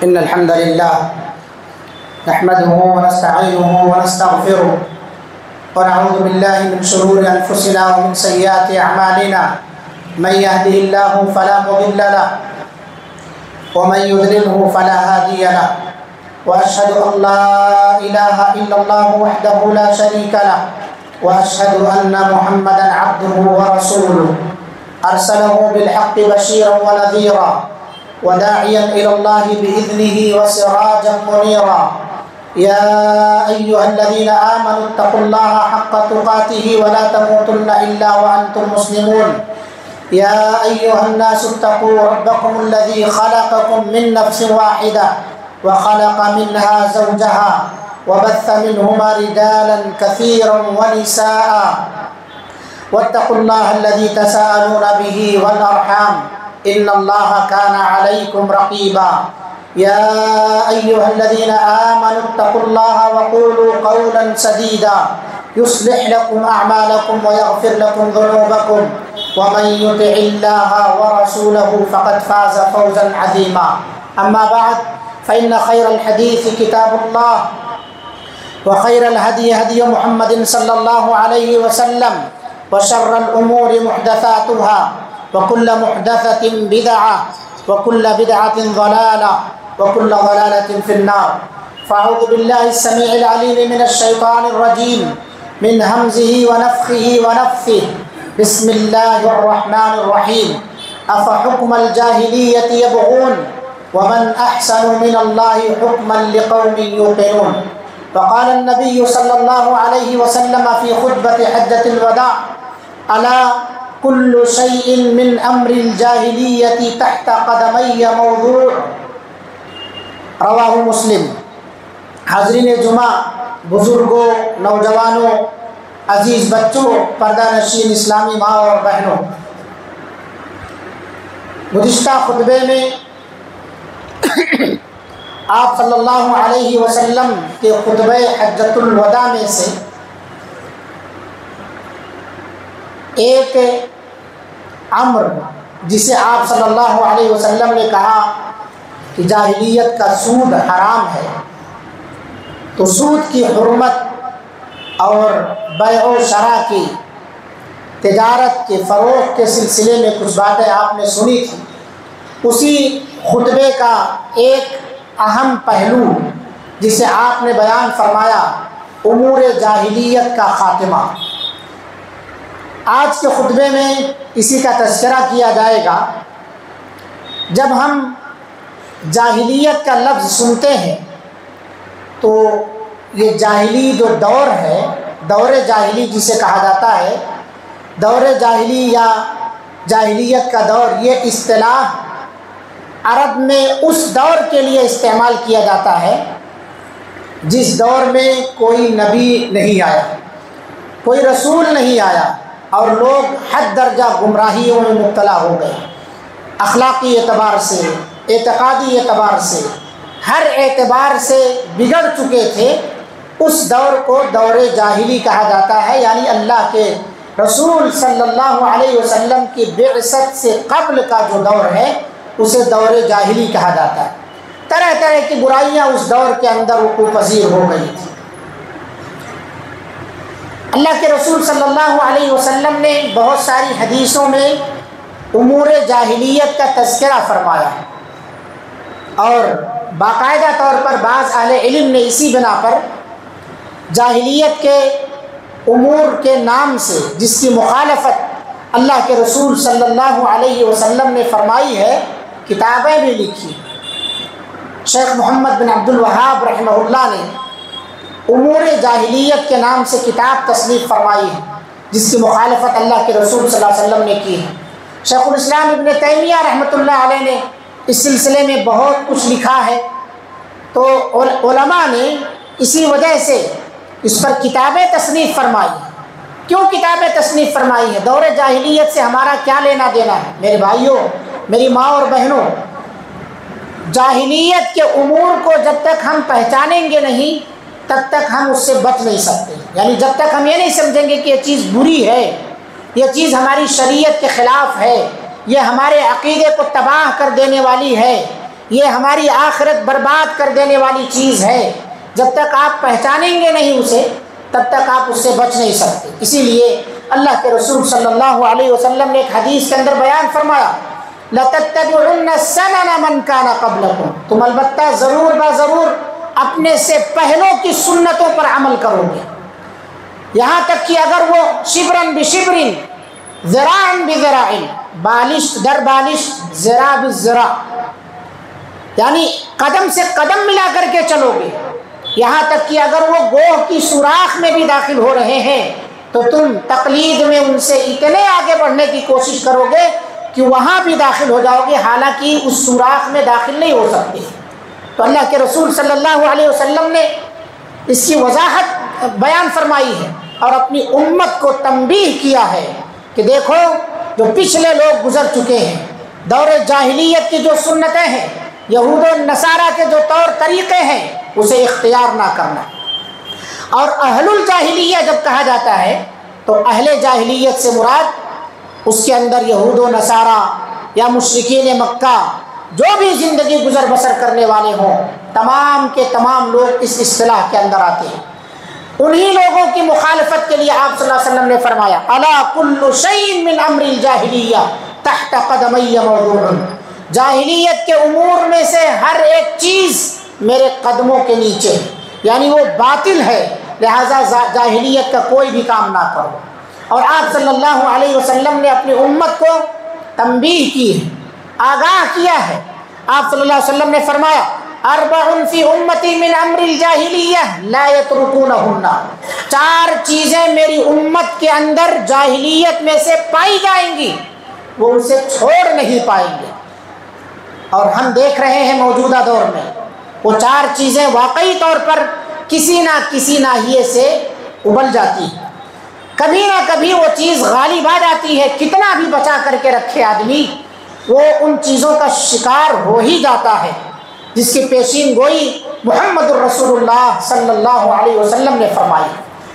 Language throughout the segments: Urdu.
إن الحمد لله نحمده ونستعينه ونستغفره ونعوذ بالله من شرور أنفسنا ومن سيئات أعمالنا من يهده الله فلا مضل له ومن يضلله فلا هادي له وأشهد أن لا إله إلا الله وحده لا شريك له وأشهد أن محمدا عبده ورسوله أرسله بالحق بشيرا ونذيرا وداعيا إلى الله بإذنه وسراجا منيرا يا أيها الذين آمنوا اتقوا الله حق تقاته ولا تموتن إلا وأنتم مسلمون يا أيها الناس اتقوا ربكم الذي خلقكم من نفس واحدة وخلق منها زوجها وبث منهما رجالا كثيرا ونساء واتقوا الله الذي تساءلون به والأرحام إن الله كان عليكم رقيبا يا أيها الذين آمنوا اتقوا الله وقولوا قولا سديدا يصلح لكم أعمالكم ويغفر لكم ذنوبكم ومن يطع الله ورسوله فقد فاز فوزا عظيما أما بعد فإن خير الحديث كتاب الله وخير الهدي هدي محمد صلى الله عليه وسلم وشر الأمور محدثاتها وكل محدثة بدعة وكل بدعة ضلالة وكل ضلالة في النار فأعوذ بالله السميع العليم من الشيطان الرجيم من همزه ونفخه ونفثه بسم الله الرحمن الرحيم أفحكم الجاهلية يبغون ومن أحسن من الله حكما لقوم يوقنون وقال النبي صلى الله عليه وسلم في خطبة حجة الوداع ألا كل شيء من أمر الجاهلية تحت قدمي موضوع رواہ مسلم۔ حاضرین جمعہ، بزرگوں، نوجوانوں، عزیز بچوں، پردہ نشین اسلامی ماں اور بہنوں، گزشتہ خطبے میں آپ صلی اللہ علیہ وسلم کے خطبہ حجۃ الوداع میں سے ایک امر جسے آپ صلی اللہ علیہ وسلم نے کہا کہ جاہلیت کا سود حرام ہے، تو سود کی حرمت اور بیع و شراء کی تجارت کے فروغ کے سلسلے میں کچھ باتیں آپ نے سنی تھی۔ اسی خطبے کا ایک اہم پہلو جسے آپ نے بیان فرمایا، امور جاہلیت کا خاتمہ۔ آج کے خطبے میں اسی کا تذکرہ کیا جائے گا۔ جب ہم جاہلیت کا لفظ سنتے ہیں تو یہ جاہلی جو دور ہے، دور جاہلی جسے کہا جاتا ہے، دور جاہلی یا جاہلیت کا دور، یہ اصطلاح عرب میں اس دور کے لیے استعمال کیا جاتا ہے جس دور میں کوئی نبی نہیں آیا، کوئی رسول نہیں آیا، اور لوگ حد درجہ گمراہیوں میں مبتلا ہو گئے، اخلاقی اعتبار سے، اعتقادی اعتبار سے، ہر اعتبار سے بگڑ چکے تھے۔ اس دور کو دور جاہلی کہا جاتا ہے، یعنی اللہ کے رسول صلی اللہ علیہ وسلم کی بعثت سے قبل کا جو دور ہے اسے دور جاہلی کہا جاتا ہے۔ طرح طرح کی برائیاں اس دور کے اندر وقوع پذیر ہو گئی تھی۔ اللہ کے رسول صلی اللہ علیہ وسلم نے بہت ساری حدیثوں میں امور جاہلیت کا تذکرہ فرمایا، اور باقاعدہ طور پر بعض اہل علم نے اسی بنا پر جاہلیت کے امور کے نام سے جس کی مخالفت اللہ کے رسول صلی اللہ علیہ وسلم نے فرمائی ہے، کتابیں بھی لکھی۔ شیخ محمد بن عبد الوہاب رحمہ اللہ نے امور جاہلیت کے نام سے کتاب تصنیف فرمائی ہے جس کی مخالفت اللہ کے رسول صلی اللہ علیہ وسلم نے کی ہے۔ شیخ الاسلام ابن تیمیہ رحمۃ اللہ علیہ نے اس سلسلے میں بہت کچھ لکھا ہے، تو علماء نے اسی وجہ سے اس پر کتابیں تصنیف فرمائی ہیں۔ کیوں کتابیں تصنیف فرمائی ہیں؟ دور جاہلیت سے ہمارا کیا لینا دینا ہے؟ میرے بھائیوں، میری ماں اور بہنوں، جاہلیت کے امور کو جب تک ہم پہچانیں گے نہیں تب تک ہم اس سے بچ نہیں سکتے۔ یعنی جب تک ہم یہ نہیں سمجھیں گے کہ یہ چیز بری ہے، یہ چیز ہماری شریعت کے خلاف ہے، یہ ہمارے عقیدے کو تباہ کر دینے والی ہے، یہ ہماری آخرت برباد کر دینے والی چیز ہے۔ جب تک آپ پہچانیں گے نہیں اسے، تب تک آپ اس سے بچ نہیں سکتے۔ اسی لیے اللہ کے رسول صلی اللہ علیہ وسلم نے ایک حدیث کے اندر بیان فرمایا، لَتَتَّبِعُنَّ سَنَنَ مَنْ كَانَ قَبْلَكُمْ، تم البتہ ضرور ضرور اپنے سے پہلوں کی سنتوں پر عمل کرو گے، یہاں تک کہ اگر وہ شبرن بشبرن، ذراعن بذراع، بالشت در بالشت، ذراع بالذراع، یعنی قدم سے قدم ملا کر کے چلو گے، یہاں تک کہ اگر وہ گوہ کی سوراخ میں بھی داخل ہو رہے ہیں تو تم تقلید میں ان سے اتنے آگے بڑھنے کی کوشش کرو گے کہ وہاں بھی داخل ہو جاؤ گے، حالانکہ اس سوراخ میں داخل نہیں ہو سکتے۔ تو اللہ کے رسول صلی اللہ علیہ وسلم نے اس کی وضاحت بیان فرمائی ہے اور اپنی امت کو تنبیہ کیا ہے کہ دیکھو جو پچھلے لوگ گزر چکے ہیں، دور جاہلیت کی جو سنتیں ہیں، یہود و نصارہ کے جو طور طریقے ہیں، اسے اختیار نہ کرنا۔ اور اہل الجاہلیہ جب کہا جاتا ہے تو اہل جاہلیت سے مراد اس کے اندر یہود و نصارہ یا مشرکین مکہ جو بھی زندگی گزر بسر کرنے والے ہوں، تمام کے تمام لوگ اس اصطلاح کے اندر آتے ہیں۔ انہی لوگوں کی مخالفت کے لیے آپ صلی اللہ علیہ وسلم نے فرمایا، الا کل شیء من امر الجاہلیہ تحت قدمی موضوع، جاہلیت کے امور میں سے ہر ایک چیز میرے قدموں کے نیچے، یعنی وہ باطل ہے، لہذا جاہلیت کا کوئی بھی کام نہ کرو۔ اور آپ صلی اللہ علیہ وسلم نے اپنی امت کو تنبیہ کی ہے، آگاہ کیا ہے۔ آپ صلی اللہ علیہ وسلم نے فرمایا، اربع فی امتی من امر الجاہلیہ لا یترکونہن، 4 چیزیں میری امت کے اندر جاہلیت میں سے پائی جائیں گی، وہ اسے چھوڑ نہیں پائیں گے۔ اور ہم دیکھ رہے ہیں موجودہ دور میں وہ 4 چیزیں واقعی طور پر کسی نہ کسی ناحیے سے ابل جاتی ہیں، کبھی نہ کبھی وہ چیز غالب آ جاتی ہے، کتنا بھی بچا کر کے رکھے آدمی، وہ ان چیزوں کا شکار ہو ہی جاتا ہے، جس کی پیشین گوئی محمد الرسول اللہ صلی اللہ علیہ وسلم نے فرمائی۔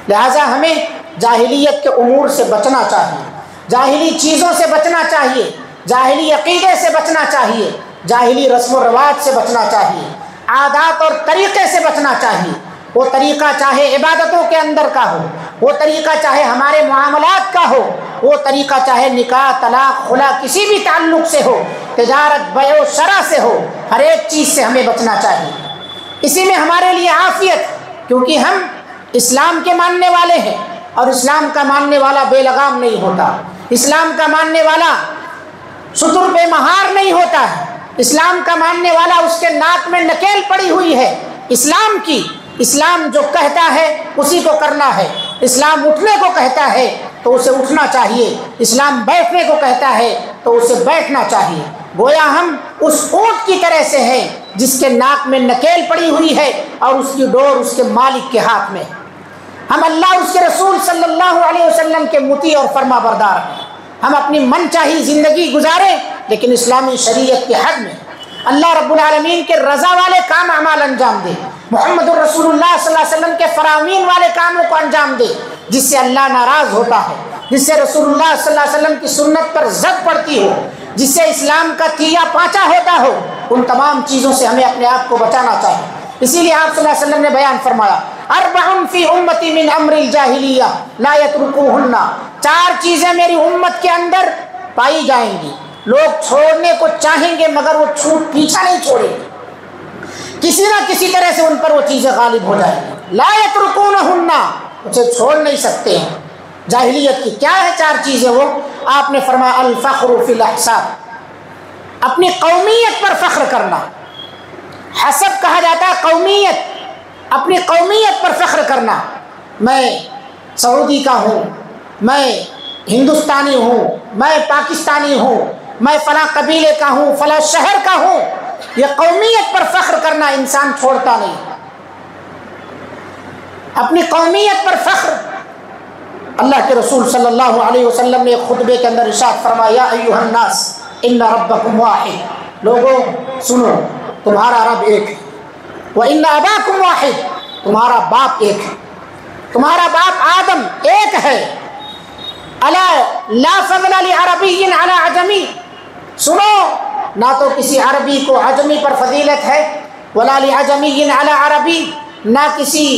لہٰذا ہمیں جاہلیت کے امور سے بچنا چاہیے، جاہلی چیزوں سے بچنا چاہیے، جاہلی عقیدے سے بچنا چاہیے، جاہلی رسم و رواج سے بچنا چاہیے، عادات اور طریقے سے بچنا چاہیے۔ وہ طریقہ چاہے عبادتوں کے اندر کا ہو، وہ طریقہ چاہے ہمارے معاملات کا ہو، وہ طریقہ چاہے نکاح طلاق خلا کسی بھی تعلق سے ہو، تجارت بیع و شرع سے ہو، ہر ایک چیز سے ہمیں بچنا چاہیے۔ اسی میں ہمارے لیے عافیت، کیونکہ ہم اسلام کے ماننے والے ہیں، اور اسلام کا ماننے والا بے لگام نہیں ہوتا، اسلام کا ماننے والا شتر بے مہار نہیں ہوتا ہے، اسلام کا ماننے والا اس کے ناک میں نکیل پڑی ہوئی ہے اسلام کی۔ اسلام جو کہتا ہے اسی کو کرنا ہے، اسلام اٹھنے کو کہتا ہے تو اسے اٹھنا چاہیے، اسلام بیٹھنے کو کہتا ہے تو اسے بیٹھنا چاہیے۔ گویا ہم اس اونٹ کی طرح سے ہیں جس کے ناک میں نکیل پڑی ہوئی ہے اور اس کی ڈور اس کے مالک کے ہاتھ میں۔ ہم اللہ اس کے رسول صلی اللہ علیہ وسلم کے مطیع اور فرما بردار ہیں۔ ہم اپنی من چاہی زندگی گزاریں لیکن اسلامی شریعت کے حد میں، اللہ رب العالمین کے رضا والے کام اعمال انجام دے، محمد الرسول اللہ صلی اللہ علیہ وسلم کے فرامین والے کاموں کو انجام دے جس سے اللہ ناراض ہوتا ہے، جس سے رسول اللہ صلی اللہ علیہ وسلم کی سنت پر زد پڑتی ہو، جس سے اسلام کا تیا پانچا ہوتا ہو، ان تمام چیزوں سے ہمیں اپنے آپ کو بچانا چاہیے۔ اسی لیے آپ صلی اللہ علیہ وسلم نے بیان فرمایا، اربع فی امتی من امر الجاہلیہ لا یترکوہن، 4 چیزیں میری امت کے اندر پائی جائیں گی، لوگ چھوڑنے کو چاہیں گے مگر وہ پیچھا نہیں چھوڑیں گے، کسی نہ کسی طرح سے ان پر وہ چیزیں غالب ہو جائیں گی، لا یترکونہن، اسے چھوڑ نہیں سکتے ہیں۔ جاہلیت کی کیا ہے 4 چیزیں؟ وہ آپ نے فرمایا، الفخر فی الاحساب، اپنی قومیت پر فخر کرنا، حسب کہا جاتا ہے قومیت، اپنی قومیت پر فخر کرنا، میں سعودی کا ہوں، میں ہندوستانی ہوں، میں پاکستانی ہوں، میں فلاں قبیلے کا ہوں، فلاں شہر کا ہوں، یہ قومیت پر فخر کرنا انسان چھوڑتا نہیں، اپنی قومیت پر فخر۔ اللہ کے رسول صلی اللہ علیہ وسلم نے ایک خطبے کے اندر ارشاد فرمایا، یا ایھا الناس ان ربکم واحد، لوگوں سنو تمہارا رب ایک ہے، وان اباکم واحد، تمہارا باپ ایک ہے، تمہارا باپ آدم ایک ہے، الا لا فضل لعربی علی عجمی، نہ تو کسی عربی کو عجمی پر فضیلت ہے، ولا لعجمی علی عربی، نہ کسی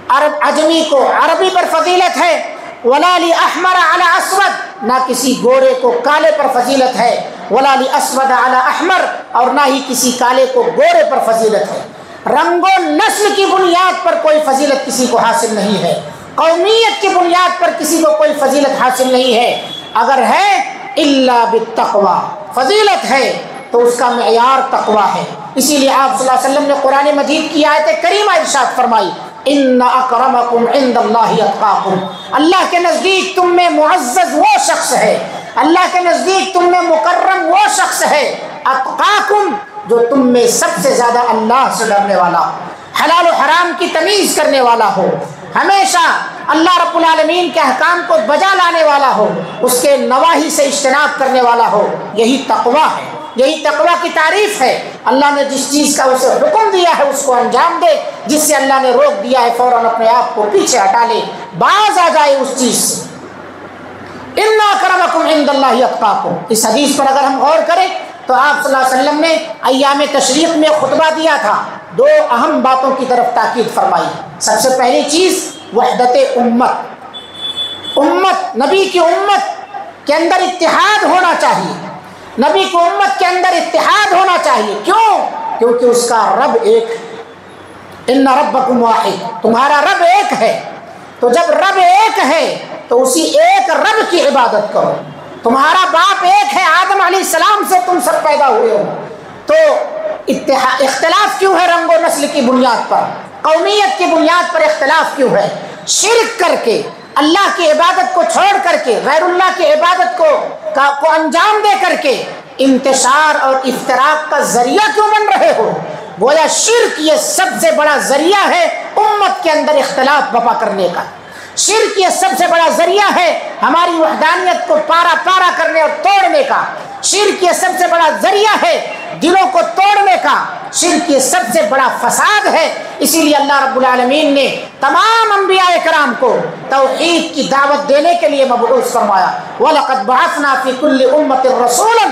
عجمی کو عربی پر فضیلت ہے، ولا لاحمر علی اسود، نہ کسی گورے کو کالے پر فضیلت ہے، ولا لاسود علی احمر، اور نہ ہی کسی کالے کو گورے پر فضیلت ہے۔ رنگ و نسل کی بنیاد پر کوئی فضیلت کسی کو حاصل نہیں ہے، قومیت کی بنیاد پر کسی کو کوئی فضیلت حاصل نہیں ہے۔ اگر ہے الا بالتقوی، فضیلت ہے تو اس کا معیار تقوی ہے۔ اسی لیے آپ صلی اللہ علیہ وسلم نے قرآن مجید کی آیت کریمہ ارشاد فرمائی، ان اکرمکم عند اللہ اتقاکم، اللہ کے نزدیک تم میں معزز وہ شخص ہے، اللہ کے نزدیک تم میں مکرم وہ شخص ہے، اتقاکم، جو تم میں سب سے زیادہ اللہ سے ڈرنے والا ہو، حلال و حرام کی تمیز کرنے والا ہو، ہمیشہ اللہ رب العالمین کے احکام کو بجا لانے والا ہو، اس کے نواہی سے اجتناب کرنے والا ہو۔ یہی تقویٰ ہے، یہی تقویٰ کی تعریف ہے۔ اللہ نے جس چیز کا اسے حکم دیا ہے اس کو انجام دے، جس سے اللہ نے روک دیا ہے فوراً اپنے آپ کو پیچھے ہٹا لے، باز آ جائے اس چیز سے۔ ان اکرمکم عند اللہ اتقاکم، اس حدیث پر اگر ہم غور کریں تو آپ صلی اللہ علیہ وسلم نے ایام تشریق میں خطبہ دیا تھا، دو اہم باتوں کی طرف تاکید فرمائی۔ سب سے پہلی چیز وحدت امت، نبی کی امت کے اندر اتحاد ہونا چاہیے، نبی کی امت کے اندر اتحاد ہونا چاہیے۔ کیوں؟ کیونکہ اس کا رب ایک ہے، ان ربکم واحد، تمہارا رب ایک ہے، تو جب رب ایک ہے تو اسی ایک رب کی عبادت کرو۔ تمہارا باپ ایک ہے، آدم علیہ السلام سے تم سب پیدا ہوئے ہو، تو اختلاف کیوں ہے رنگ و نسل کی بنیاد پر، قومیت کی بنیاد پر اختلاف کیوں ہے؟ شرک کر کے، اللہ کی عبادت کو چھوڑ کر کے، غیر اللہ کی عبادت کو انجام دے کر کے انتشار اور افتراق کا ذریعہ کیوں بن رہے ہو؟ گویا شرک یہ سب سے بڑا ذریعہ ہے امت کے اندر اختلاف برپا کرنے کا، شرک یہ سب سے بڑا ذریعہ ہے ہماری وحدانیت کو پارا پارا کرنے اور توڑنے کا، شرک یہ سب سے بڑا ذریعہ ہے دلوں کو توڑنے کا، شرک یہ سب سے بڑا فساد ہے۔ اسی لیے اللہ رب العالمین نے تمام انبیاء کرام کو توحید کی دعوت دینے کے لیے مبعوث فرمایا، وَلَقَدْ بَعَثْنَا فِي كُلِّ أُمَّةٍ رَسُولًا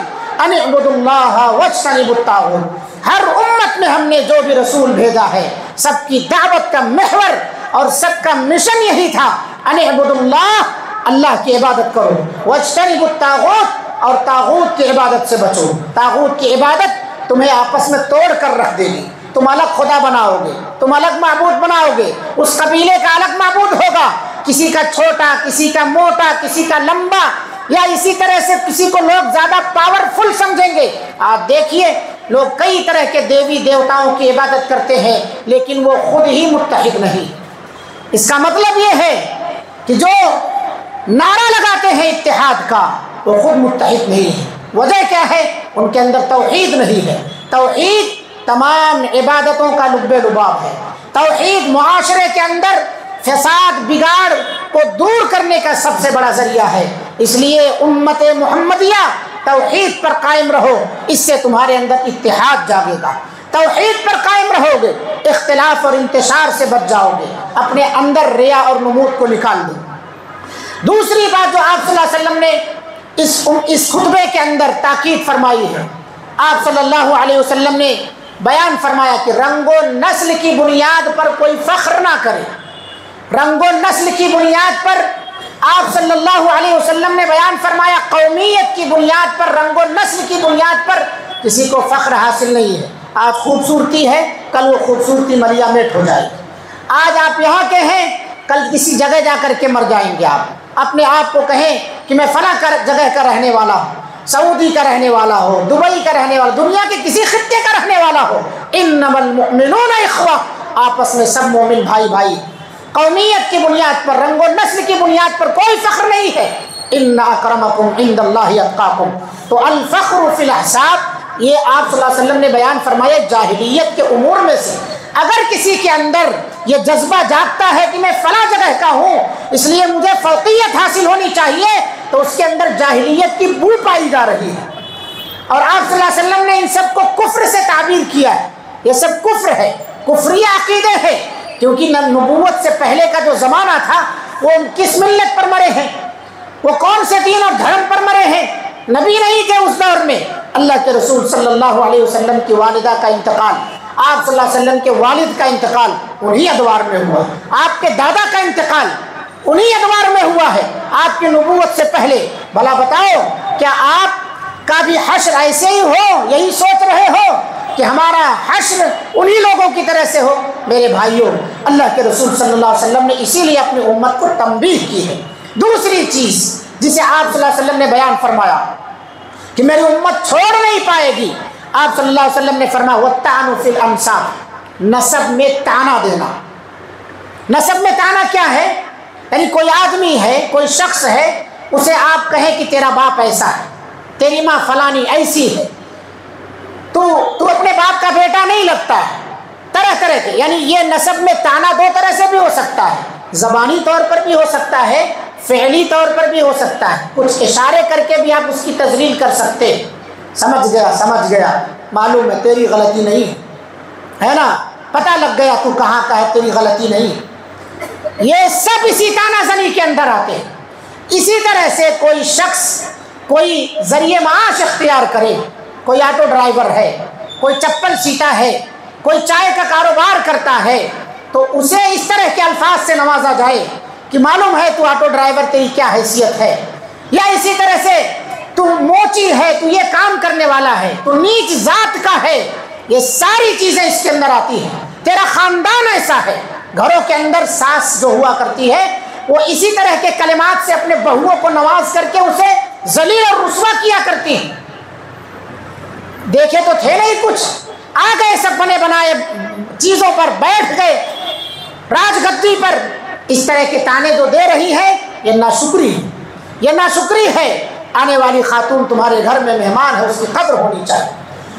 أَنِ اعْبُدُوا اللَّهَ وَاجْتَنِبُوا الطَّاغُوتَ، ہر امت میں ہم نے جو بھی رسول بھیجا ہے سب کی دعوت کا محور اور سب کا مشن یہی تھا، ان اعبدوا اللہ، اللہ کی عبادت کرو، واجتنبوا الطاغوت، اور طاغوت کی عبادت سے بچو۔ طاغوت کی عبادت تمہیں آپس میں توڑ کر رکھ دے گی، تم الگ خدا بناؤ گے، تم الگ معبود بناؤ گے، اس قبیلے کا الگ معبود ہوگا، کسی کا چھوٹا، کسی کا موٹا، کسی کا لمبا، یا اسی طرح سے کسی کو لوگ زیادہ پاورفل سمجھیں گے۔ آپ دیکھیے لوگ کئی طرح کے دیوی دیوتاؤں کی عبادت کرتے ہیں لیکن وہ خود ہی متحد نہیں۔ اس کا مطلب یہ ہے کہ جو نعرہ لگاتے ہیں اتحاد کا وہ خود متحد نہیں ہے۔ وجہ کیا ہے؟ ان کے اندر توحید نہیں ہے۔ توحید تمام عبادتوں کا لب لباب ہے، توحید معاشرے کے اندر فساد بگاڑ کو دور کرنے کا سب سے بڑا ذریعہ ہے۔ اس لیے امت محمدیہ توحید پر قائم رہو، اس سے تمہارے اندر اتحاد جاگے گا، توحید پر قائم رہو گے، اختلاف اور انتشار سے بچ جاؤ گے، اپنے اندر ریا اور نمود کو نکال دو۔ دوسری بات جو آپ صلی اللہ علیہ وسلم نے اس خطبے کے اندر تاکید فرمائی ہے، آپ صلی اللہ علیہ وسلم نے بیان فرمایا کہ رنگ و نسل کی بنیاد پر کوئی فخر نہ کرے۔ رنگ و نسل کی بنیاد پر آپ صلی اللہ علیہ وسلم نے بیان فرمایا، قومیت کی بنیاد پر، رنگ و نسل کی بنیاد پر کسی کو فخر حاصل نہیں ہے۔ آج خوبصورتی ہے، کل وہ خوبصورتی ملیا میٹ ہو جائے گی۔ آج آپ یہاں کے ہیں، کل کسی جگہ جا کر کے مر جائیں گے۔ آپ اپنے آپ کو کہیں کہ میں فلاں جگہ کا رہنے والا ہوں، سعودی کا رہنے والا ہو، دبئی کا رہنے والا، دنیا کے کسی خطے کا رہنے والا ہو، انما المؤمنون اخوہ، آپس میں سب مومن بھائی بھائی۔ قومیت کی بنیاد پر، رنگ و نسل کی بنیاد پر کوئی فخر نہیں ہے۔ ان اکرمکم عند اللہ اتقاکم، تو الفخر فی الاحساب، یہ آپ صلی اللہ علیہ وسلم نے بیان فرمایا جاہلیت کے امور میں سے۔ اگر کسی کے اندر یہ جذبہ جاگتا ہے کہ میں فلاں جگہ کا ہوں اس لیے مجھے فوقیت حاصل ہونی چاہیے، تو اس کے اندر جاہلیت کی بو پائی جا رہی ہے۔ اور آپ صلی اللہ علیہ وسلم نے ان سب کو کفر سے تعبیر کیا ہے، یہ سب کفر ہے، کفری عقیدے ہیں، کیونکہ نبوت سے پہلے کا جو زمانہ تھا وہ کس ملت پر مرے ہیں، وہ کون سے دین اور دھرم پر مرے ہیں؟ نبی نہیں تھے اس دور میں، اللہ کے رسول صلی اللہ علیہ وسلم کی والدہ کا انتقال، آپ صلی اللہ علیہ وسلم کے والد کا انتقال انہی ادوار میں ہوا، آپ کے دادا کا انتقال انہی ادوار میں ہوا ہے آپ کی نبوت سے پہلے۔ بھلا بتاؤ کیا آپ کا بھی حشر ایسے ہی ہو؟ یہی سوچ رہے ہو کہ ہمارا حشر انہی لوگوں کی طرح سے ہو؟ میرے بھائیوں، اللہ کے رسول صلی اللہ علیہ وسلم نے اسی لیے اپنی امت کو تنبیہ کی ہے۔ دوسری چیز جسے آپ صلی اللہ علیہ وسلم نے بیان فرمایا کہ میری امت چھوڑ نہیں پائے گی، آپ صلی اللہ علیہ وسلم نے فرمایا وَالطَّعْنُ فِي الْأَنْسَابِ، نسب میں طعنہ دینا۔ نسب میں طعنہ کیا ہے؟ یعنی کوئی آدمی ہے، کوئی شخص ہے، اسے آپ کہیں کہ تیرا باپ ایسا ہے، تیری ماں فلانی ایسی ہے، تو اپنے باپ کا بیٹا نہیں لگتا ہے، طرح طرح کے، یعنی یہ نسب میں طعنہ دو طرح سے بھی ہو سکتا ہے، زبانی طور پر بھی ہو سکتا ہے، فعلی طور پر بھی ہو سکتا ہے، کچھ اشارے کر کے بھی آپ اس کی تذلیل کر سکتے ہیں، سمجھ گیا معلوم ہے تیری غلطی نہیں ہے نا، پتہ لگ گیا تو کہاں کا ہے، تیری غلطی نہیں، یہ سب اسی طعنہ زنی کے اندر آتے ہیں۔ اسی طرح سے کوئی شخص کوئی ذریعہ معاش اختیار کرے، کوئی آٹو ڈرائیور ہے، کوئی چپل سیتا ہے، کوئی چائے کا کاروبار کرتا ہے، تو اسے اس طرح کے الفاظ سے نوازا جائے کہ معلوم ہے تو آٹو ڈرائیور تیری کیا حیثیت ہے، یا اسی طرح سے تو موچی ہے، تو یہ کام کرنے والا ہے، تو نیچ ذات کا ہے، یہ ساری چیزیں اس کے اندر آتی ہیں۔ تیرا خاندان ایسا ہے، گھروں کے اندر ساس جو ہوا کرتی ہے وہ اسی طرح کے کلمات سے اپنے بہوؤں کو نواز کر کے اسے ذلیل اور رسوا کیا کرتی ہیں۔ دیکھے تو تھے نہیں کچھ، آ گئے سب بنے بنائے چیزوں پر، بیٹھ گئے راج گدی پر، اس طرح کے طعنے جو دے رہی ہے یہ ناشکری ہے، یہ ناشکری ہے۔ آنے والی خاتون تمہارے گھر میں مہمان ہے، اس کی قدر ہونی چاہیے،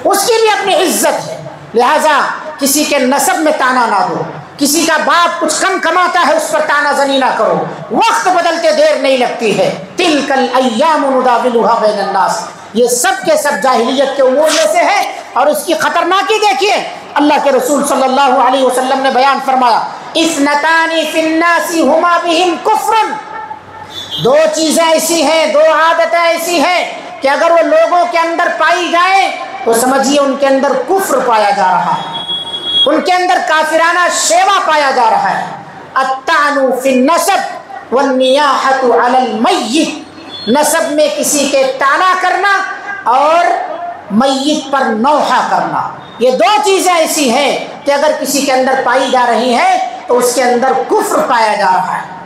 اس کی بھی اپنی عزت ہے، لہذا کسی کے نسب میں طعنہ نہ دو، کسی کا باپ کچھ کم کماتا ہے اس پر طعنہ زنی نہ کرو، وقت بدلتے دیر نہیں لگتی ہے۔ تلک الایام نداولها بین الناس، یہ سب کے سب جاہلیت کے امور میں سے ہے، اور اس کی خطرناکی دیکھیے اللہ کے رسول صلی اللہ علیہ وسلم نے بیان فرمایا اثنتان فی الناس ہما بہم کفر، دو چیزیں ایسی ہیں، دو عادتیں ایسی ہیں کہ اگر وہ لوگوں کے اندر پائی جائیں تو سمجھیے ان کے اندر کفر پایا جا رہا ہے، ان کے اندر کافرانہ شیوا پایا جا رہا ہے۔ الطعن فی النسب والنیاحۃ علی المیت، نسب میں کسی کے طعنہ کرنا اور میت پر نوحہ کرنا، یہ دو چیزیں ایسی ہیں کہ اگر کسی کے اندر پائی جا رہی ہیں تو اس کے اندر کفر پایا جا رہا ہے۔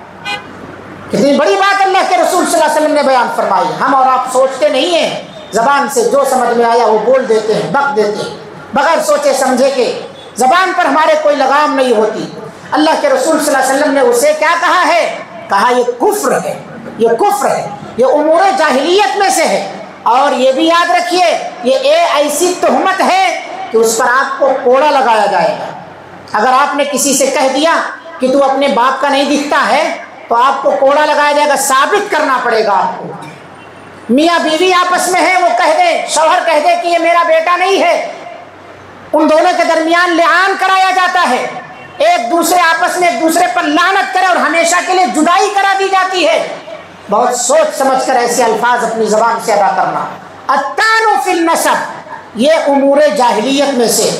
کتنی بڑی بات اللہ کے رسول صلی اللہ علیہ وسلم نے بیان فرمائی۔ ہم اور آپ سوچتے نہیں ہیں، زبان سے جو سمجھ میں آیا وہ بول دیتے ہیں، بک دیتے ہیں، بغیر سوچے سمجھے کہ زبان پر ہمارے کوئی لگام نہیں ہوتی۔ اللہ کے رسول صلی اللہ علیہ وسلم نے اسے کیا کہا ہے؟ کہا یہ کفر ہے، یہ کفر ہے، یہ امور جاہلیت میں سے ہے، اور یہ بھی یاد رکھیے یہ ایسی تہمت ہے کہ اس پر آپ کو کوڑا لگایا جائے گا۔ اگر آپ نے کسی سے کہہ دیا کہ تو اپنے باپ کا نہیں دکھتا ہے تو آپ کو کوڑا لگایا جائے گا، ثابت کرنا پڑے گا آپ کو۔ میاں بیوی آپس میں ہیں، وہ کہہ دے، شوہر کہہ دے کہ یہ میرا بیٹا نہیں ہے، ان دونوں کے درمیان لعان کرایا جاتا ہے، ایک دوسرے آپس میں ایک دوسرے پر لعنت کرے اور ہمیشہ کے لیے جدائی کرا دی جاتی ہے۔ بہت سوچ سمجھ کر ایسے الفاظ اپنی زبان سے ادا کرنا۔ الطعن فی النسب، یہ امور جاہلیت میں سے،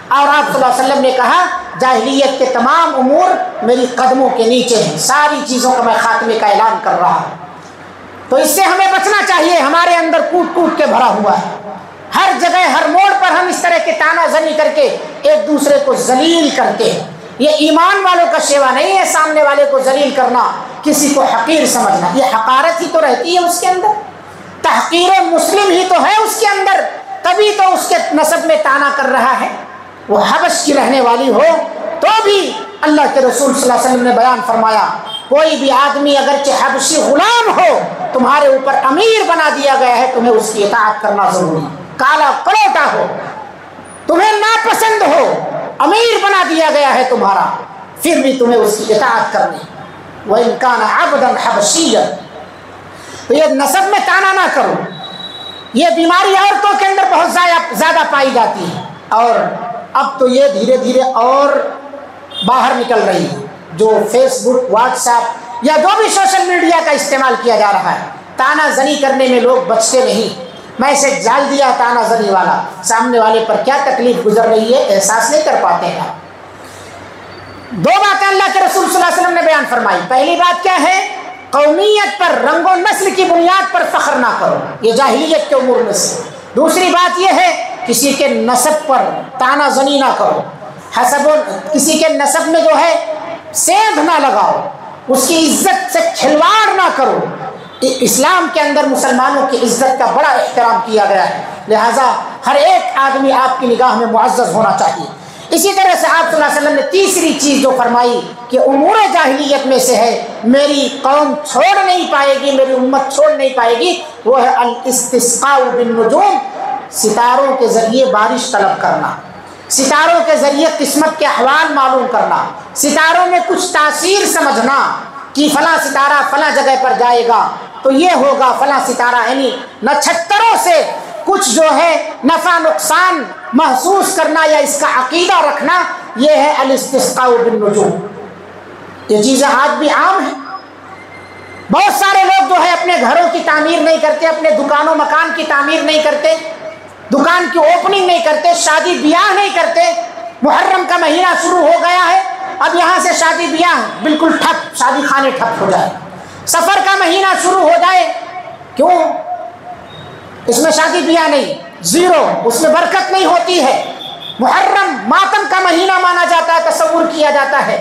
اور آپ صلی اللہ علیہ وسلم نے کہا جاہلیت کے تمام امور میری قدموں کے نیچے ہیں، ساری چیزوں کا میں خاتمے کا اعلان کر رہا ہوں۔ تو اس سے ہمیں بچنا چاہیے، ہمارے اندر کوٹ کوٹ کے بھرا ہوا ہے، ہر جگہ ہر موڑ پر ہم اس طرح کے طعنہ زنی کر کے ایک دوسرے کو ذلیل کرتے ہیں۔ یہ ایمان والوں کا شیوا نہیں ہے، سامنے والے کو ذلیل کرنا، کسی کو حقیر سمجھنا، یہ حقارت ہی تو رہتی ہے اس کے اندر، تحقیر مسلم ہی تو ہے اس کے اندر، تبھی تو اس کے نسب میں طعنہ کر رہا ہے۔ وہ حبش کی رہنے والی ہو تو بھی اللہ کے رسول صلی اللہ علیہ وسلم نے بیان فرمایا کوئی بھی آدمی اگرچہ حبشی غلام ہو تمہارے اوپر امیر بنا دیا گیا ہے، تمہیں اس کی اطاعت کرنا ضروری ہے، کالا کلوٹا ہو، تمہیں ناپسند ہو، امیر بنا دیا گیا ہے تمہارا، پھر بھی تمہیں اس کی اطاعت کرنی۔ وَإِنْ كَانَ عَبْدًا حَبَشِيًّا، تو یہ نسب میں طعنہ نہ کرو، یہ بیماری عورتوں کے اندر بہت زیادہ پائی جاتی ہے، اور اب تو یہ دھیرے دھیرے اور باہر نکل رہی ہے، جو فیس بک، واٹس ایپ یا جو بھی سوشل میڈیا کا استعمال کیا جا رہا ہے، طعنہ زنی کرنے میں لوگ بچتے نہیں، میسج ڈال دیا تانا زنی والا، سامنے والے پر کیا تکلیف گزر رہی ہے احساس نہیں کر پاتے ہیں۔ دو باتیں اللہ کے رسول صلی اللہ علیہ وسلم نے بیان فرمائی۔ پہلی بات کیا ہے؟ قومیت پر، رنگ و نسل کی بنیاد پر فخر نہ کرو، یہ جاہلیت کے امور میں سے۔ دوسری بات یہ ہے کسی کے نسب پر تانا زنی نہ کرو، کسی کے نسب میں جو ہے سیندھ نہ لگاؤ، اس کی عزت سے کھلواڑ نہ کرو۔ اسلام کے اندر مسلمانوں کی عزت کا بڑا احترام کیا گیا ہے، لہذا ہر ایک آدمی آپ کی نگاہ میں معزز ہونا چاہیے۔ اسی طرح سے آپ صلی اللہ علیہ وسلم نے تیسری چیز جو فرمائی کہ امور جاہلیت میں سے ہے، میری قوم چھوڑ نہیں پائے گی، میری امت چھوڑ نہیں پائے گی، وہ ہے الاستسقاء بالنجوم، ستاروں کے ذریعے بارش طلب کرنا، ستاروں کے ذریعے قسمت کے احوال معلوم کرنا، ستاروں میں کچھ تاثیر سمجھنا کہ فلاں ستارہ فلاں جگہ پر جائے گا تو یہ ہوگا، فلاں ستارہ، یعنی نچھتروں سے کچھ جو ہے نفع نقصان محسوس کرنا یا اس کا عقیدہ رکھنا، یہ ہے الاستسقاء بالنجوم۔ یہ چیزیں آج بھی عام ہیں۔ بہت سارے لوگ جو ہے اپنے گھروں کی تعمیر نہیں کرتے، اپنے دکانوں مکان کی تعمیر نہیں کرتے، دکان کی اوپننگ نہیں کرتے، شادی بیاہ نہیں کرتے۔ محرم کا مہینہ شروع ہو گیا ہے، اب یہاں سے شادی بیاہ بالکل ٹھپ، شادی خانے ٹھپ ہو جائے۔ سفر کا مہینہ شروع ہو جائے، کیوں؟ اس میں شادی بیاہ نہیں، زیرو، اس میں برکت نہیں ہوتی ہے۔ محرم ماتم کا مہینہ مانا جاتا ہے، تصور کیا جاتا ہے۔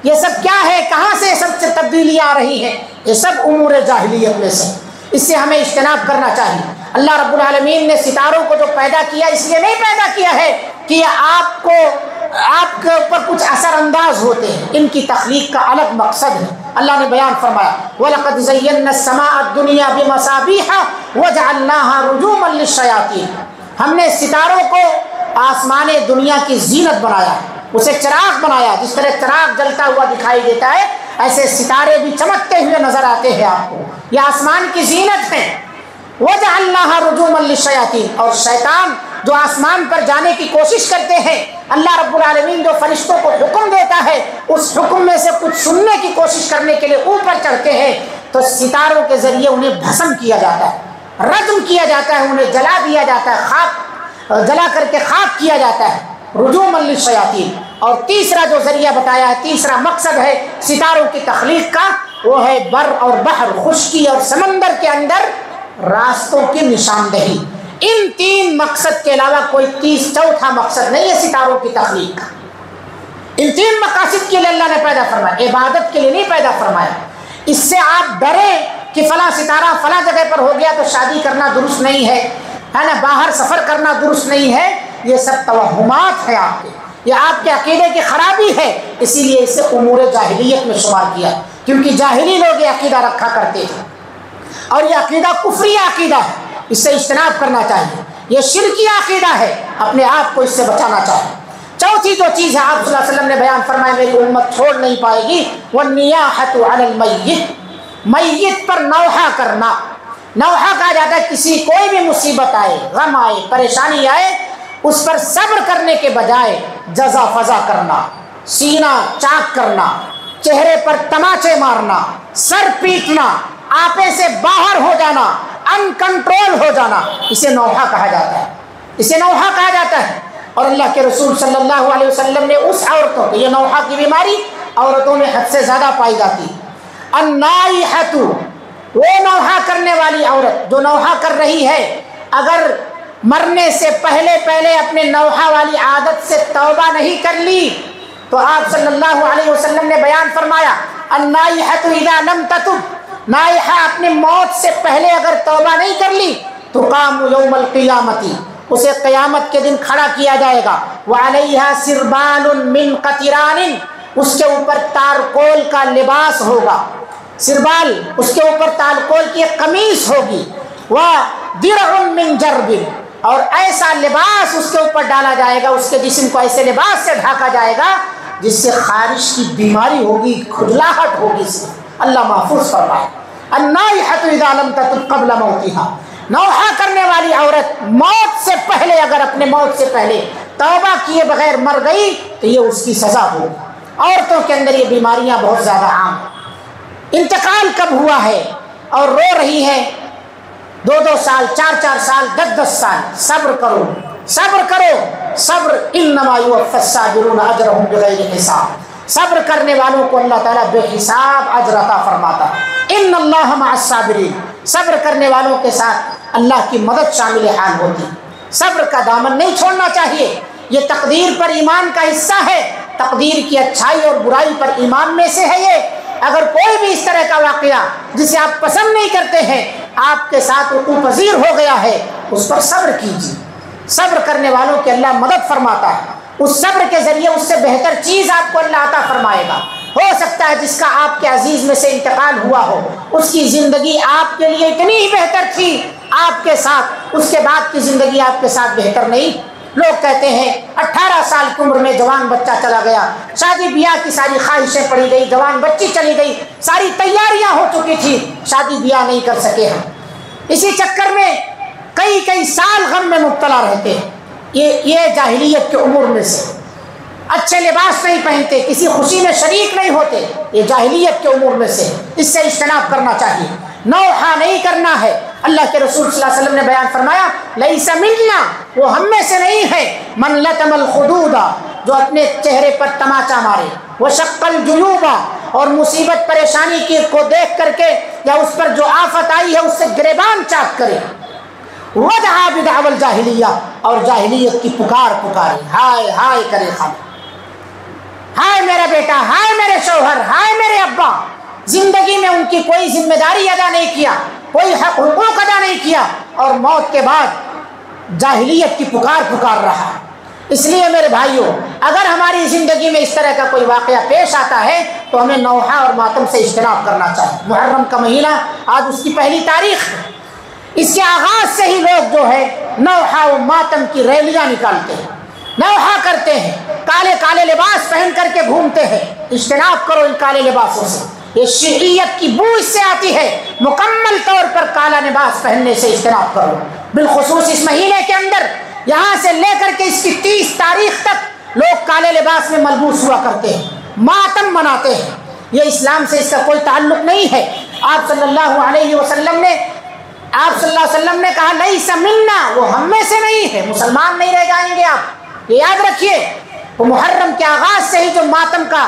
یہ سب کیا ہے؟ کہاں سے سب سے تبدیلیاں آ رہی ہیں؟ یہ سب امور جاہلیت میں سے، اس سے ہمیں اجتناب کرنا چاہیے۔ اللہ رب العالمین نے ستاروں کو جو پیدا کیا اس لیے نہیں پیدا کیا ہے کہ یہ آپ کے اوپر کچھ اثر انداز ہوتے ہیں، ان کی تخلیق کا الگ مقصد ہے۔ اللہ نے بیان فرمایا وَلَقَدْ زَيَّنَّا السَّمَاءَ الدُّنْيَا بِمَصَابِيحَ وَجَعَلْنَاهَا رُجُومًا لِلشَّيَاطِينِ، ہم نے ستاروں کو آسمان دنیا کی زینت بنایا، اسے چراغ بنایا، جس طرح چراغ جلتا ہوا دکھائی دیتا ہے ایسے ستارے بھی چمکتے ہوئے نظر آتے ہیں آپ کو، یہ آسمان کی زینت ہے۔ وَجَعَلْنَاهَا رُجُومًا لِلشَّيَاطِينِ، اور شیطان جو آسمان پر جانے کی کوشش کرتے ہیں، اللہ رب العالمین جو فرشتوں کو حکم دیتا ہے اس حکم میں سے کچھ سننے کی کوشش کرنے کے لیے اوپر چڑھتے ہیں تو ستاروں کے ذریعے انہیں بھسم کیا جاتا ہے، رجم کیا جاتا ہے، انہیں جلا دیا جاتا ہے، خاک جلا کر کے خاک کیا جاتا ہے، رجوما للشیاطین۔ اور تیسرا جو ذریعہ بتایا ہے، تیسرا مقصد ہے ستاروں کی تخلیق کا، وہ ہے بر اور بحر، خشکی اور سمندر کے اندر راستوں کی نشاندہی۔ ان تین مقصد کے علاوہ کوئی چوتھا مقصد نہیں ہے ستاروں کی تخلیق کا۔ ان تین مقاصد کے لیے اللہ نے پیدا فرمایا، عبادت کے لیے نہیں پیدا فرمایا۔ اس سے آپ ڈریں کہ فلاں ستارہ فلاں جگہ پر ہو گیا تو شادی کرنا درست نہیں ہے نا، باہر سفر کرنا درست نہیں ہے، یہ سب توہمات ہیں آپ کے، یہ آپ کے عقیدے کی خرابی ہے، اسی لیے اسے امور جاہلیت میں شمار کیا، کیونکہ جاہلی لوگ یہ عقیدہ رکھا کرتے تھے اور یہ عقیدہ کفری عقیدہ ہے، اس سے اجتناب کرنا چاہیے، یہ شرکی عقیدہ ہے، اپنے آپ کو اس سے بچانا چاہیے۔ چوتھی جو چیز ہے آپ صلی اللہ علیہ وسلم نے بیان فرمایا میری امت چھوڑ نہیں پائے گی، وَالنِّيَاحَةُ عَلَى الْمَيِّتِ، میت پر نوحہ کرنا۔ نوحہ کہا جاتا ہے کسی کوئی بھی مصیبت آئے، غم آئے، پریشانی آئے، اس پر صبر کرنے کے بجائے جزا فضا کرنا، سینہ چاک کرنا، چہرے پر تماچے مارنا، سر پیٹنا، آپے سے باہر ہو جانا، ان کنٹرول ہو جانا، اسے نوحہ کہا جاتا ہے، اسے نوحہ کہا جاتا ہے۔ اور اللہ کے رسول صلی اللہ علیہ وسلم نے اس عورتوں کو، یہ نوحہ کی بیماری عورتوں میں حد سے زیادہ پائی جاتی، النائحۃ، وہ نوحہ کرنے والی عورت جو نوحہ کر رہی ہے، اگر مرنے سے پہلے اپنے نوحہ والی عادت سے توبہ نہیں کر لی تو آپ صلی اللہ علیہ وسلم نے بیان فرمایا النائحۃ اذا لم تتب، نائحہ اپنی موت سے پہلے اگر توبہ نہیں کر لی تو قام یوم القیامت، اسے قیامت کے دن کھڑا کیا جائے گا، وعلیہا سربال من قطران، اس کے اوپر تارکول کا لباس ہوگا، سربال اس کے اوپر تارکول کی ایک قمیص ہوگی، وَدِرْعٌ مِّن جَرْبٍ، اور ایسا لباس اس کے اوپر ڈالا جائے گا، اس کے جسم کو ایسے لباس سے ڈھانکا جائے گا جس سے خارش کی بیماری ہوگی، کھجلاہٹ ہوگی، اس میں اللہ محفوظ فرمائے۔ النائحۃ اذا لم تتب قبل موتها، نوحہ کرنے والی عورت موت سے پہلے اگر اپنے موت سے پہلے توبہ کیے بغیر مر گئی تو یہ اس کی سزا ہوگی۔ عورتوں کے اندر یہ بیماریاں بہت زیادہ عام ہیں۔ انتقال کب ہوا ہے اور رو رہی ہے، 2 سال 4 سال 10 سال صبر کرو صبر کرو. صبر انما یوفی الصابرون اجرهم بغیر حساب. صبر کرنے والوں کو اللہ تعالیٰ بے حساب اجر عطا فرماتا ہے. ان اللہ مع الصابرین. صبر کرنے والوں کے ساتھ اللہ کی مدد شامل حال ہوتی. صبر کا دامن نہیں چھوڑنا چاہیے. یہ تقدیر پر ایمان کا حصہ ہے. تقدیر کی اچھائی اور برائی پر ایمان میں سے ہے یہ. اگر کوئی بھی اس طرح کا واقعہ جسے آپ پسند نہیں کرتے ہیں آپ کے ساتھ وقوع پذیر ہو گیا ہے, اس پر صبر کیجیے. صبر کرنے والوں کی اللہ مدد فرماتا ہے. اس صبر کے ذریعے اس سے بہتر چیز آپ کو اللہ عطا فرمائے گا. ہو سکتا ہے جس کا آپ کے عزیز میں سے انتقال ہوا ہو, اس کی زندگی آپ کے لیے اتنی ہی بہتر تھی آپ کے ساتھ, اس کے بعد کی زندگی آپ کے ساتھ بہتر نہیں. لوگ کہتے ہیں 18 سال کی عمر میں جوان بچہ چلا گیا, شادی بیاہ کی ساری خواہشیں پڑی گئی, جوان بچی چلی گئی, ساری تیاریاں ہو چکی تھی, شادی بیاہ نہیں کر سکے ہم. اسی چکر میں کئی سال غم میں مبتلا رہتے ہیں. یہ جاہلیت کے امور میں سے. اچھے لباس نہیں پہنتے, کسی خوشی میں شریک نہیں ہوتے, یہ جاہلیت کے امور میں سے. اس سے اجتناب کرنا چاہیے. نوحہ نہیں کرنا ہے. اللہ کے رسول صلی اللہ علیہ وسلم نے بیان فرمایا لیس منا, وہ ہم میں سے نہیں ہے, من لطم الخدود, جو اپنے چہرے پر تماچا مارے, وشق الجیوب, اور مصیبت پریشانی کی کو دیکھ کر کے یا اس پر جو آفت آئی ہے اس سے گریبان چاک کرے, ودعا بدعوى الجاہلیہ, اور جاہلیت کی پکارے, ہائے ہائے کرے خان, ہائے میرا بیٹا, ہائے میرے شوہر, ہائے میرے ابا. زندگی میں ان کی کوئی ذمہ داری ادا نہیں کیا, کوئی حقوق ادا نہیں کیا, اور موت کے بعد جاہلیت کی پکار رہا. اس لیے میرے بھائیوں, اگر ہماری زندگی میں اس طرح کا کوئی واقعہ پیش آتا ہے تو ہمیں نوحہ اور ماتم سے اجتناب کرنا چاہیے. محرم کا مہینہ آج اس کی پہلی تاریخ ہے. اس کے آغاز سے ہی لوگ جو ہے نوحہ و ماتم کی ریلیاں نکالتے ہیں, نوحہ کرتے ہیں, کالے لباس پہن کر کے گھومتے ہیں. اجتناب کرو ان کالے لباسوں سے. یہ شیعیت کی بو اس سے آتی ہے. مکمل طور پر کالا لباس پہننے سے اجتناب کرو. بالخصوص اس مہینے کے اندر یہاں سے لے کر کے اس کی 30 تاریخ تک لوگ کالے لباس میں ملبوس ہوا کرتے ہیں, ماتم مناتے ہیں. یہ اسلام سے اس کا کوئی تعلق نہیں ہے. آپ صلی اللہ علیہ وسلم نے کہا لیس منا, وہ ہم میں سے نہیں ہے, مسلمان نہیں رہ جائیں گے آپ. یہ یاد رکھیے. وہ محرم کے آغاز سے ہی جو ماتم کا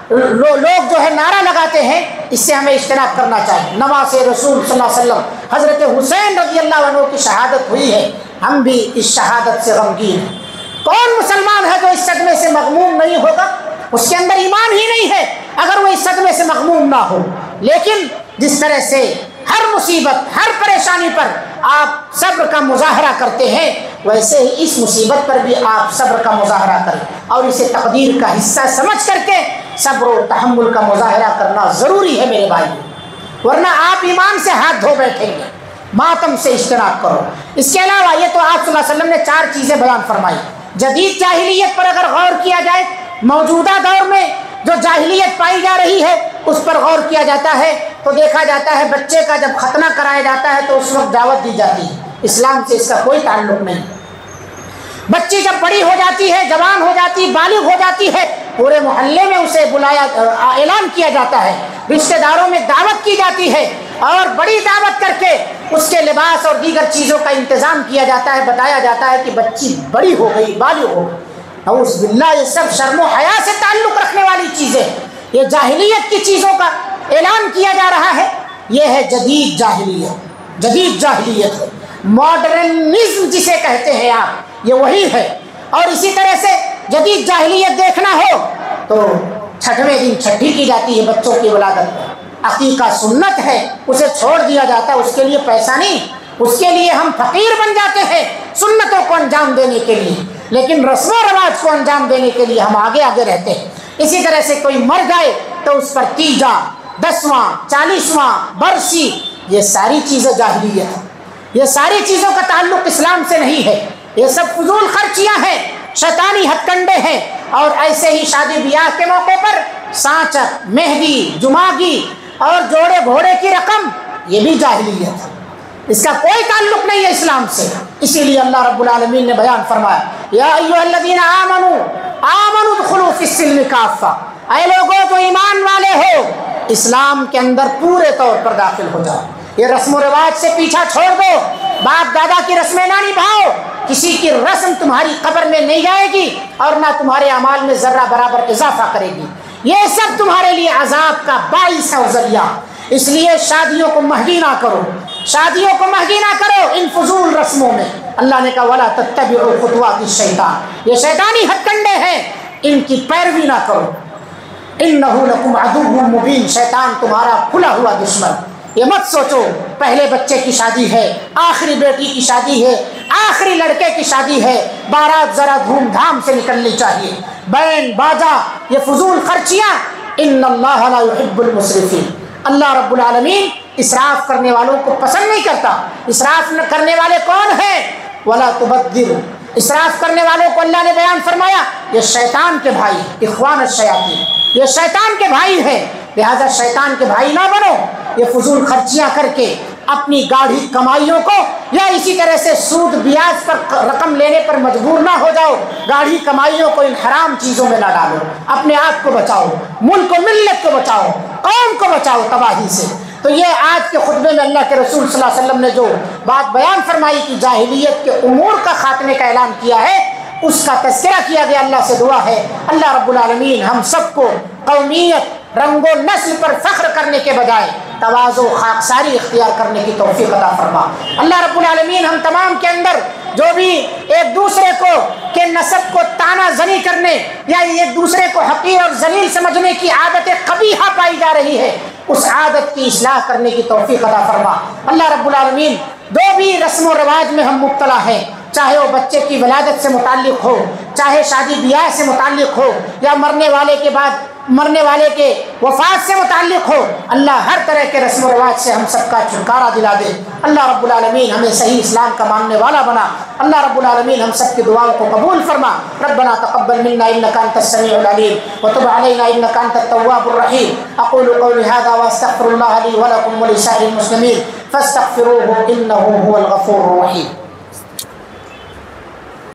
لوگ جو ہے نعرہ لگاتے ہیں, اس سے ہمیں اجتناب کرنا چاہیے. نواز رسول صلی اللہ علیہ وسلم حضرت حسین رضی اللہ عنہ کی شہادت ہوئی ہے, ہم بھی اس شہادت سے غمگین ہیں. کون مسلمان ہے جو اس صدمے سے مغموم نہیں ہوگا؟ اس کے اندر ایمان ہی نہیں ہے اگر وہ اس صدمے سے مغموم نہ ہو. لیکن جس طرح سے ہر مصیبت, ہر پریشانی پر آپ صبر کا مظاہرہ کرتے ہیں, ویسے ہی اس مصیبت پر بھی آپ صبر کا مظاہرہ کریں, اور اسے تقدیر کا حصہ سمجھ کر کے صبر و تحمل کا مظاہرہ کرنا ضروری ہے میرے بھائی, ورنہ آپ ایمان سے ہاتھ دھو بیٹھیں گے. ماتم سے اجتناب کرو. اس کے علاوہ یہ تو آپ صلی اللہ علیہ وسلم نے 4 چیزیں بیان فرمائی. جدید جاہلیت پر اگر غور کیا جائے, موجودہ دور میں جو جاہلیت پائی جا رہی ہے اس پر غور کیا جاتا ہے تو دیکھا جاتا ہے بچے کا جب ختنہ کرایا جاتا ہے تو اس وقت دعوت دی جاتی ہے. اسلام سے اس کا کوئی تعلق نہیں. بچی جب بڑی ہو جاتی ہے, جوان ہو جاتی, بالغ ہو جاتی ہے, پورے محلے میں اسے اعلان کیا جاتا ہے, رشتہ داروں میں دعوت کی جاتی ہے, اور بڑی دعوت کر کے اس کے لباس اور دیگر چیزوں کا انتظام کیا جاتا ہے. بتایا جاتا ہے کہ بچی بڑی ہو گئی, بالغ ہو گئی. اعوذ باللہ, یہ سب شرم و حیا سے تعلق رکھنے والی چیزیں, یہ جاہلیت کی چیزوں کا اعلان کیا جا رہا ہے. یہ ہے جدید جاہلیت. جدید جاہلیت ہے, ماڈرنزم جسے کہتے ہیں آپ, یہ وہی ہے. اور اسی طرح سے جدید جاہلیت دیکھنا ہو تو 6ویں دن چھٹی کی جاتی ہے بچوں کی ولادت. عقیقہ سنت ہے, اسے چھوڑ دیا جاتا ہے, اس کے لیے پیسہ نہیں, اس کے لیے ہم فقیر بن جاتے ہیں سنتوں کو انجام دینے کے لیے, لیکن رسم و رواج کو انجام دینے کے لیے ہم آگے رہتے ہیں. اسی طرح سے کوئی مر جائے تو اس پر تیجا, 10واں, 40واں, برسی, یہ ساری چیزیں جاہلیت ہیں. یہ ساری چیزوں کا تعلق اسلام سے نہیں ہے. یہ سب فضول خرچیاں ہیں, شیطانی ہتھ کنڈے ہیں. اور ایسے ہی شادی بیاہ کے موقع پر سانچت, مہندی, جماگی اور جوڑے گھوڑے کی رقم, یہ بھی جاہلیت ہے. اس کا کوئی تعلق نہیں ہے اسلام سے. اسی لیے اللہ رب العالمین نے بیان فرمایا یا ایھا الذین آمنوا ادخلوا فی السلم کافہ, اے لوگوں جو ایمان والے ہو اسلام کے اندر پورے طور پر داخل ہو جاؤ. یہ رسم و رواج سے پیچھا چھوڑ دو، باپ دادا کی رسمیں نہ نبھاؤ، کسی کی رسم تمہاری قبر میں نہیں جائے گی اور نہ تمہارے اعمال میں ذرہ برابر اضافہ کرے گی، یہ سب تمہارے لیے عذاب کا باعث ہے و ذریعہ۔ اس لیے شادیوں کو مہنگی نہ کرو، شادیوں کو مہنگی نہ کرو ان فضول رسموں میں۔ اللہ نے کہا وَلَا تَتَّبِعُوا خُطُوَاتِ الشَّيْطَانِ، یہ شیطانی ہتھ کنڈے ہیں، ان کی پیروی نہ کرو۔ إِنَّهُ لَكُمْ عَدُوٌّ مُّبِينٌ، شیطان تمہارا کھلا ہوا دشمن۔ یہ مت سوچو پہلے بچے کی شادی ہے، آخری بیٹی کی شادی ہے، آخری لڑکے کی شادی ہے، بارات ذرا دھوم دھام سے نکلنی چاہیے، بین باجا، یہ فضول خرچیاں۔ إِنَّ اللَّهَ لَا يُحِبُّ الْمُسْرِفِينَ، اللہ رب العالمین اسراف کرنے والوں کو پسند نہیں کرتا۔ اسراف کرنے والے کون ہیں؟ وَلَا تُبَذِّرْ، اسراف کرنے والوں کو اللہ نے بیان فرمایا یہ شیطان کے بھائی، اخوان الشیاطین، یہ شیطان کے بھائی ہیں، لہذا شیطان کے بھائی نہ بنو۔ یہ فضول خرچیاں کر کے اپنی گاڑھی کمائیوں کو یا اسی طرح سے سود بیاج پر رقم لینے پر مجبور نہ ہو جاؤ، گاڑھی کمائیوں کو ان حرام چیزوں میں نہ ڈالو، اپنے آپ کو بچاؤ، ملک و ملت کو بچاؤ، قوم کو بچاؤ تباہی سے۔ تو یہ آج کے خطبے میں اللہ کے رسول صلی اللہ علیہ وسلم نے جو بات بیان فرمائی کہ جاہلیت کے امور کا خاتمے کا اعلان کیا ہے، اس کا تذکرہ کیا گیا۔ اللہ سے دعا ہے اللہ رب العالمین ہم سب کو قومیت، رنگ و نسل پر فخر کرنے کے بجائے تواضع و خاکساری اختیار کرنے کی توفیق عطا فرما۔ اللہ رب العالمین ہم تمام کے اندر جو بھی ایک دوسرے کو کے نسب کو تانا زنی کرنے یا ایک دوسرے کو حقیر اور ذلیل سمجھنے کی عادت قبیحہ پائی جا رہی ہے، اس عادت کی اصلاح کرنے کی توفیق عطا فرما۔ اللہ رب العالمین جو بھی رسم و رواج میں ہم مبتلا ہیں، چاہے وہ بچے کی ولادت سے متعلق ہو، چاہے شادی بیاہ سے متعلق ہو، یا مرنے والے کے وفات سے متعلق ہو، اللہ ہر طرح کے رسم و رواج سے ہم سب کا چھٹکارا دلا دے۔ اللہ رب العالمین ہمیں صحیح اسلام کا ماننے والا بنا۔ اللہ رب العالمین ہم سب کی دعاؤں کو قبول فرما۔ ربنا تقبل منا انك انت السميع العليم وتب علينا انك انت التواب الرحيم۔ اقول قولي هذا واستغفر الله لي ولكم ولسائر المسلمين فاستغفروه انه هو الغفور الرحيم۔